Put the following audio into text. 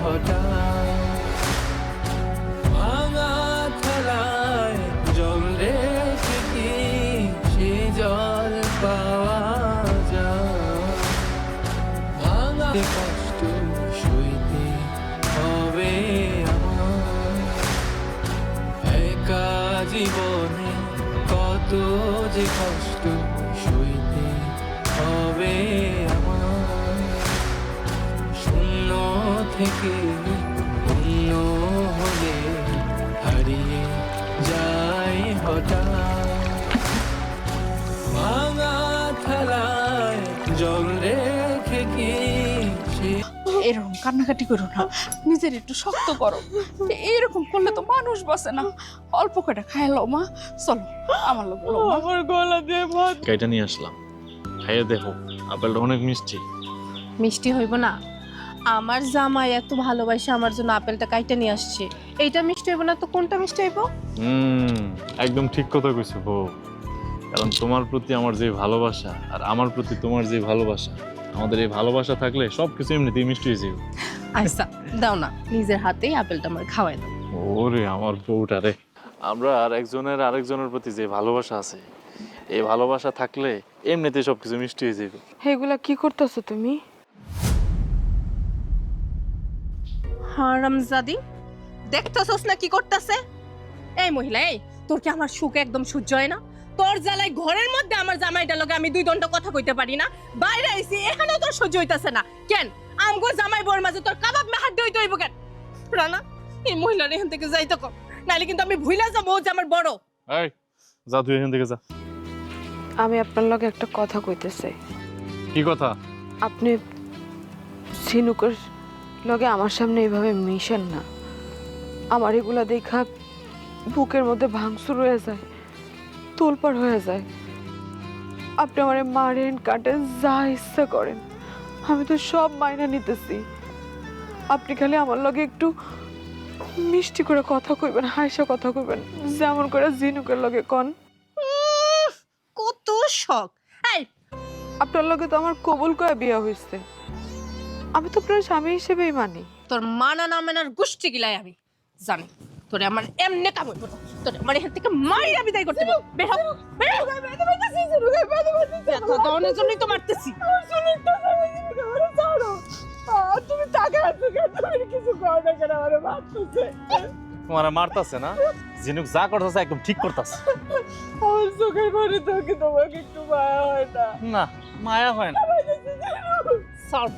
হঠাৎ ভাঙা থালায় জল রেখে কি সে জল পাওয়া যায়? ভাঙা কষ্ট সইতে হবে আমার, একা জীবনে কত যে কষ্ট সইতে হবে আমার। শূন্য থেকে পূর্ণ হলে হারিয়ে যায় হঠাৎ ভাঙা থালায় জল রেখে কি সে। এরকম কান্নাকাটি করো না, নিজের একটু শক্ত করো। এরকম করলে তো মানুষ বাঁচে না। অল্প কটা খাই লো মা, চলো আমার লোক। আমার গলা দিয়ে ভাত। এটা নিয়ে আসলাম, খাইয়ে দেখো, আপেলটা অনেক মিষ্টি। মিষ্টি হইব না? আমার জামাই এত ভালোবাসে আমার জন্য আপেলটা কাইটা নিয়ে আসছে, এইটা মিষ্টি হইব না তো কোনটা মিষ্টি হইব? একদম ঠিক কথা কইছো বউ। কারণ তোমার প্রতি আমার যে ভালোবাসা আর আমার প্রতি তোমার যে ভালোবাসা, আমাদের এই ভালোবাসা থাকলে সবকিছু এমনিতেই মিষ্টি হয়ে যাবে। আচ্ছা দাও না, নিজের হাতেই আপেলটা আমার খাওয়াই দাও। ওরে আমার বউটা রে, আমরা আর একজনের আরেকজনের প্রতি যে ভালোবাসা আছে, এই ভালোবাসা থাকলে এমনিতেই সবকিছু মিষ্টি হয়ে যাবে। এগুলা কি করতেছো তুমি? হারামজাদি, দেখতেছস না কি করতেছে? এই মহিলা, এই তোর কি আমার সুখ একদম সহ্য হয় না? তোর জ্বালায় ঘরের মধ্যে আমার জামাইটার লগে আমি 2 দণ্ড কথা কইতে পারি না, বাইরে আইছি এখানেও তোর সহ্য হইতাছে না কেন? আমগো জামাই বোর মাঝে তোর কাবাব মেহার দইতে হইব কেন? রানা, এই মহিলার এখান থেকে যাইতে কম, নাইলে কিন্তু আমি ভুইলা যাবো ও যে আমার বড়। এই যা, তুই এখান থেকে যা। আমি আপনার লগে একটা কথা কইতে চাই। কি কথা? আপনি ঝিনুকের লগে আমার সামনে এইভাবে মিশেন না। আমার এগুলা দেখা বুকের মধ্যে ভাঙচুর হয়ে যায়, তোলপাড় হয়ে যায়। আপনি আমার মারেন, কাটেন, যা ইচ্ছা করেন, আমি তো সব মাইনা নিতেছি। আপনি খালি আমার লগে একটু মিষ্টি করে কথা কইবেন, হাসা কথা কইবেন, যেমন করে ঝিনুকের লগে কন। কত শখ! এই আপনার লগে তো আমার কবুল করে বিয়ে হয়েছে, আমি তো আপনার স্বামী হিসেবেই মানি। তোর মানা না মানার গোষ্ঠী গিলাই আমি জানি। তোরে আমার এমনে কাম হইব না, তোরে আমার এখান থেকে মাইরা বিদায় করতে হবে। বের হ, বের হ। এত দনের জন্যই তো মারতেছি। তুমি টাকা আছে কেন? তুমি কিছু করো না কেন? আমার মারতেছে, তোমার মারতাছে না, জিনুক যা করতেছে একদম ঠিক করতেছে। আমার চোখের পানি তো কি তোমাকে একটু মায়া হয় না? না, মায়া হয় না। সব